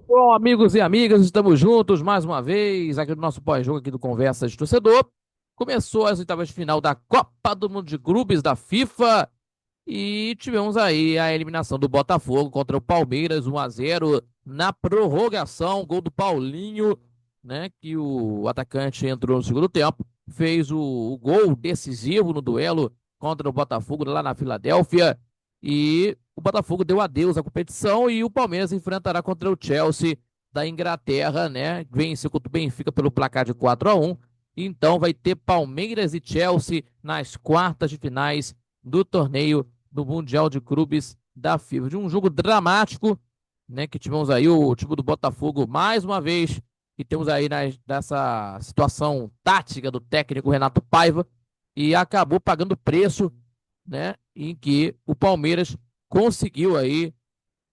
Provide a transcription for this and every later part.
Bom, amigos e amigas, estamos juntos mais uma vez aqui no nosso pós-jogo aqui do Conversa de Torcedor. Começou as oitavas de final da Copa do Mundo de Clubes da FIFA e tivemos aí a eliminação do Botafogo contra o Palmeiras 1-0 na prorrogação, gol do Paulinho, né, que o atacante entrou no segundo tempo, fez o gol decisivo no duelo contra o Botafogo lá na Filadélfia e o Botafogo deu adeus à competição e o Palmeiras enfrentará contra o Chelsea da Inglaterra, né? Venceu contra o Benfica pelo placar de 4-1. Então vai ter Palmeiras e Chelsea nas quartas de finais do torneio do Mundial de Clubes da FIFA. De um jogo dramático, né? Que tivemos aí o time do Botafogo mais uma vez. E temos aí nessa situação tática do técnico Renato Paiva. E acabou pagando preço, né? Em que o Palmeiras conseguiu aí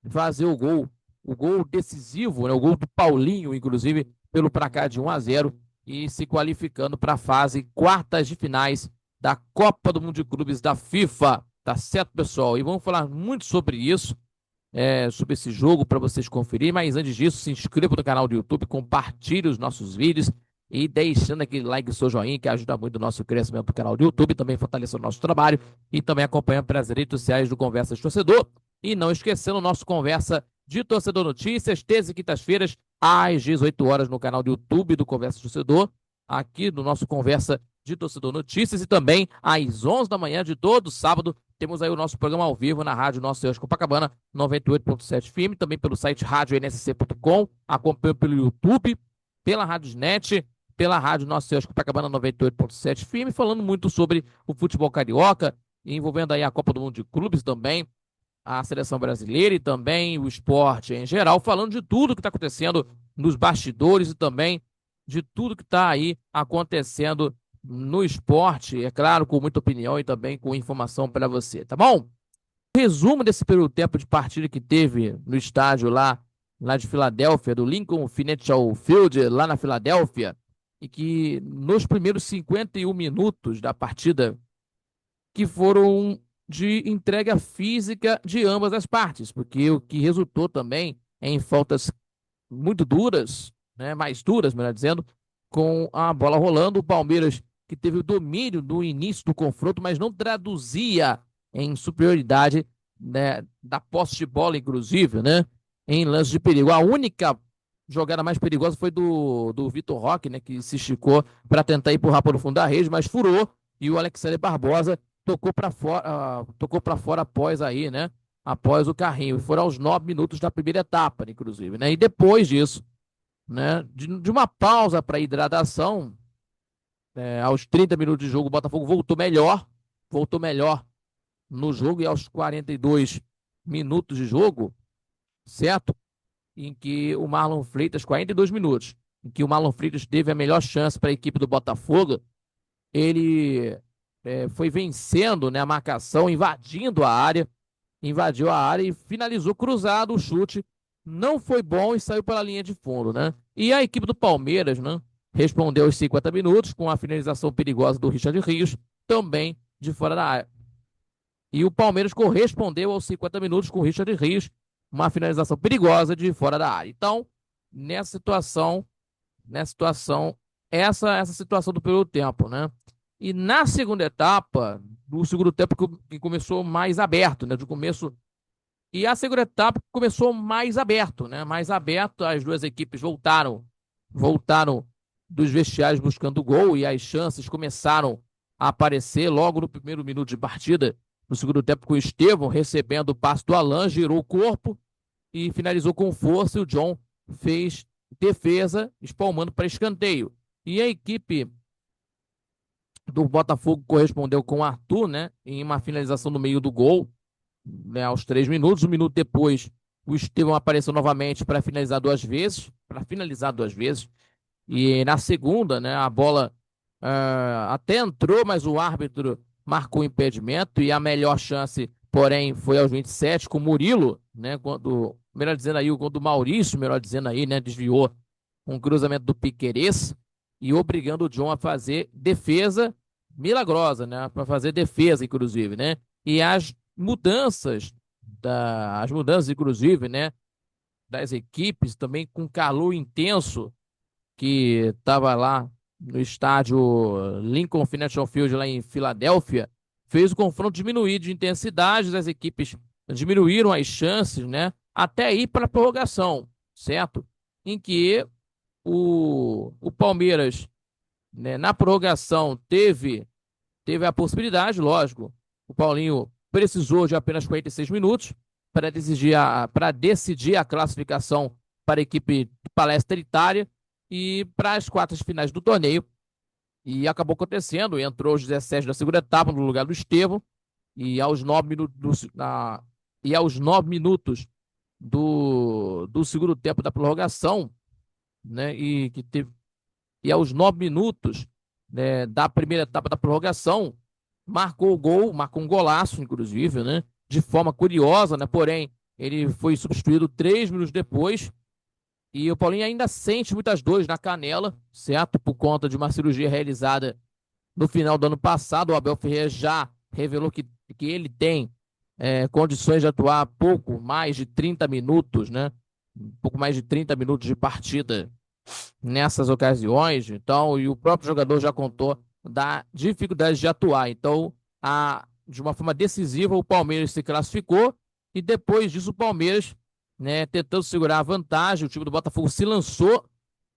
fazer o gol decisivo, né? O gol do Paulinho, inclusive, pelo placar de 1-0 e se qualificando para a fase quartas de finais da Copa do Mundo de Clubes da FIFA. Tá certo, pessoal? E vamos falar muito sobre isso, sobre esse jogo para vocês conferirem. Mas antes disso, se inscreva no canal do YouTube, compartilhe os nossos vídeos e deixando aquele like e seu joinha, que ajuda muito o nosso crescimento do canal do YouTube, também fortalecendo o nosso trabalho e também acompanhando pelas redes sociais do Conversa de Torcedor. E não esquecendo o nosso Conversa de Torcedor Notícias, terça e quintas-feiras, às 18 horas, no canal do YouTube do Conversa de Torcedor, aqui no nosso Conversa de Torcedor Notícias, e também às 11 da manhã de todo sábado, temos aí o nosso programa ao vivo na Rádio Nosso Deus Copacabana, 98.7 FM, também pelo site radionsc.com, acompanho pelo YouTube, pela Rádiosnet, pela Rádio Nosso Deus Copacabana 98.7 FM, falando muito sobre o futebol carioca, envolvendo aí a Copa do Mundo de Clubes também, a seleção brasileira e também o esporte em geral, falando de tudo que está acontecendo nos bastidores e também de tudo que está aí acontecendo no esporte, é claro, com muita opinião e também com informação para você, tá bom? Resumo desse período tempo de partida que teve no estádio lá de Filadélfia, do Lincoln Financial Field, lá na Filadélfia, e que nos primeiros 51 minutos da partida, que foram de entrega física de ambas as partes, porque o que resultou também em faltas muito duras, né, mais duras, melhor dizendo, com a bola rolando, o Palmeiras que teve o domínio no início do confronto, mas não traduzia em superioridade, né, da posse de bola, inclusive, né, em lance de perigo. A única jogada mais perigosa foi do Vitor Roque, né, que se esticou para tentar empurrar para o fundo da rede, mas furou e o Alexandre Barbosa tocou para fora após aí, né, após o carrinho. E foram aos 9 minutos da primeira etapa, inclusive, né, e depois disso, né, de uma pausa para hidratação, aos 30 minutos de jogo, o Botafogo voltou melhor no jogo e aos 42 minutos de jogo, certo? Em que o Marlon Freitas, 42 minutos, em que o Marlon Freitas teve a melhor chance para a equipe do Botafogo, ele foi vencendo, né, a marcação, invadiu a área e finalizou cruzado o chute. Não foi bom e saiu pela linha de fundo, né? E a equipe do Palmeiras, né, respondeu aos 50 minutos com a finalização perigosa do Richard Rios, também de fora da área. E o Palmeiras correspondeu aos 50 minutos com o Richard Rios, uma finalização perigosa de fora da área. Então, nessa situação, nessa situação, essa situação do primeiro tempo, né? E na segunda etapa, no segundo tempo que começou mais aberto, né? Do começo. E a segunda etapa começou mais aberto, né? Mais aberto, as duas equipes voltaram dos vestiários buscando o gol e as chances começaram a aparecer logo no primeiro minuto de partida. No segundo tempo, com o Estevão recebendo o passe do Alan, girou o corpo e finalizou com força. E o John fez defesa, espalmando para escanteio. E a equipe do Botafogo correspondeu com o Arthur, né? Em uma finalização no meio do gol, né, aos 3 minutos. Um minuto depois, o Estevão apareceu novamente para finalizar duas vezes. E na segunda, né, a bola até entrou, mas o árbitro marcou o impedimento e a melhor chance, porém, foi aos 27 com o Murilo, né, melhor dizendo aí, quando o Maurício, melhor dizendo aí, né, desviou um cruzamento do Piquerez e obrigando o John a fazer defesa milagrosa, né, para fazer defesa, inclusive, né, e as mudanças, inclusive, né, das equipes, também com calor intenso que estava lá no estádio Lincoln Financial Field, lá em Filadélfia, fez o confronto diminuir de intensidade, as equipes diminuíram as chances, né, até ir para a prorrogação, certo? Em que o Palmeiras, né, na prorrogação teve a possibilidade, lógico, o Paulinho precisou de apenas 46 minutos para decidir a classificação para a equipe de Palestra Itália e para as quartas finais do torneio. E acabou acontecendo, entrou os 17 da segunda etapa no lugar do Estevão, e aos 9 minutos, e aos 9 minutos do segundo tempo da prorrogação, né, e aos 9 minutos, né, da primeira etapa da prorrogação, marcou o gol, marcou um golaço, inclusive, né, de forma curiosa, né, porém, ele foi substituído 3 minutos depois, e o Paulinho ainda sente muitas dores na canela, certo? Por conta de uma cirurgia realizada no final do ano passado. O Abel Ferreira já revelou que ele tem condições de atuar pouco mais de 30 minutos, né? Um pouco mais de 30 minutos de partida nessas ocasiões. Então, e o próprio jogador já contou da dificuldade de atuar. Então, de uma forma decisiva, o Palmeiras se classificou e depois disso o Palmeiras, né, tentando segurar a vantagem, o time do Botafogo se lançou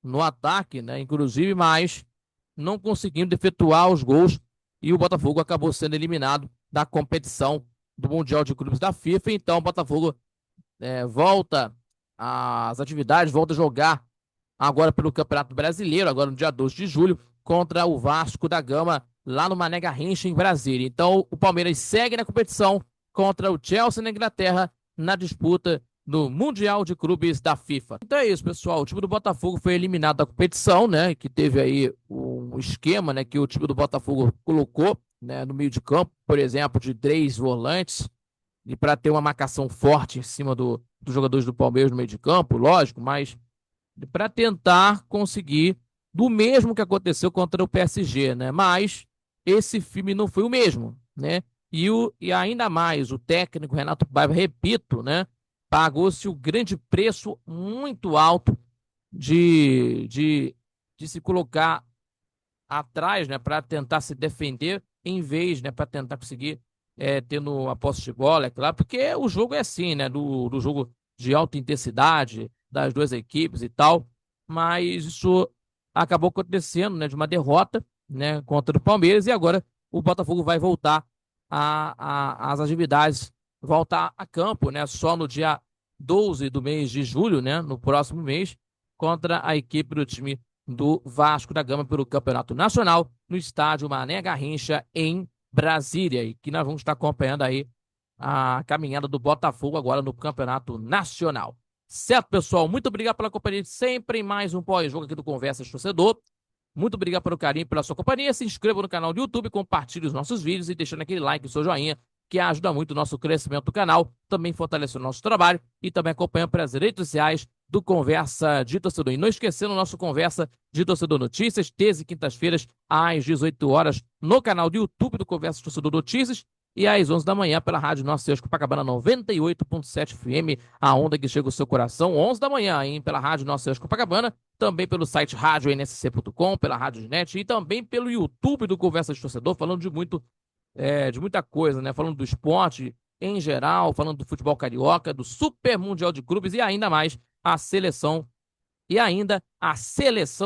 no ataque, né, inclusive, mas não conseguindo efetuar os gols e o Botafogo acabou sendo eliminado da competição do Mundial de Clubes da FIFA. Então, o Botafogo volta às atividades, volta a jogar agora pelo Campeonato Brasileiro, agora no dia 12 de julho, contra o Vasco da Gama, lá no Mané Garrincha, em Brasília. Então, o Palmeiras segue na competição contra o Chelsea na Inglaterra, na disputa do Mundial de Clubes da FIFA. Então é isso, pessoal. O time do Botafogo foi eliminado da competição, né? Que teve aí um esquema, né? Que o time do Botafogo colocou, né? No meio de campo, por exemplo, de 3 volantes, e para ter uma marcação forte em cima dos jogadores do Palmeiras no meio de campo, lógico, mas para tentar conseguir do mesmo que aconteceu contra o PSG, né? Mas esse filme não foi o mesmo, né? E ainda mais, o técnico Renato Paiva, repito, né? Pagou-se o grande preço muito alto de se colocar atrás, né? Para tentar se defender, em vez, né? Para tentar conseguir tendo a posse de bola, é claro, porque o jogo é assim, né? Do jogo de alta intensidade das duas equipes e tal, mas isso acabou acontecendo, né, de uma derrota, né, contra o Palmeiras, e agora o Botafogo vai voltar às atividades, voltar a campo, né, só no dia 12 do mês de julho, né, no próximo mês, contra a equipe do time do Vasco da Gama pelo Campeonato Nacional, no estádio Mané Garrincha, em Brasília, e que nós vamos estar acompanhando aí a caminhada do Botafogo agora no Campeonato Nacional. Certo, pessoal? Muito obrigado pela companhia de sempre em mais um pós-jogo aqui do Conversas Torcedor. Muito obrigado pelo carinho, pela sua companhia. Se inscreva no canal do YouTube, compartilhe os nossos vídeos e deixando aquele like e seu joinha, que ajuda muito o nosso crescimento do canal, também fortalece o nosso trabalho e também acompanha pelas redes sociais do Conversa de Torcedor. E não esquecendo o nosso Conversa de Torcedor Notícias, terça e quintas-feiras, às 18 horas, no canal do YouTube do Conversa de Torcedor Notícias, e às 11 da manhã pela Rádio Nossa Senhora de Copacabana 98.7 FM, a onda que chega ao seu coração, 11 da manhã, hein, pela Rádio Nossa Senhora de Copacabana, também pelo site radionsc.com, pela Rádio Net e também pelo YouTube do Conversa de Torcedor, falando de muita coisa, né? Falando do esporte em geral, falando do futebol carioca, do Super Mundial de Clubes e ainda mais a seleção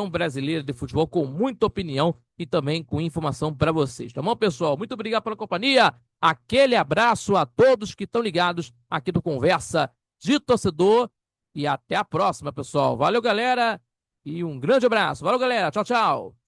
brasileira de futebol com muita opinião e também com informação para vocês. Tá bom, pessoal? Muito obrigado pela companhia. Aquele abraço a todos que estão ligados aqui do Conversa de Torcedor e até a próxima, pessoal. Valeu, galera, e um grande abraço. Valeu, galera. Tchau, tchau.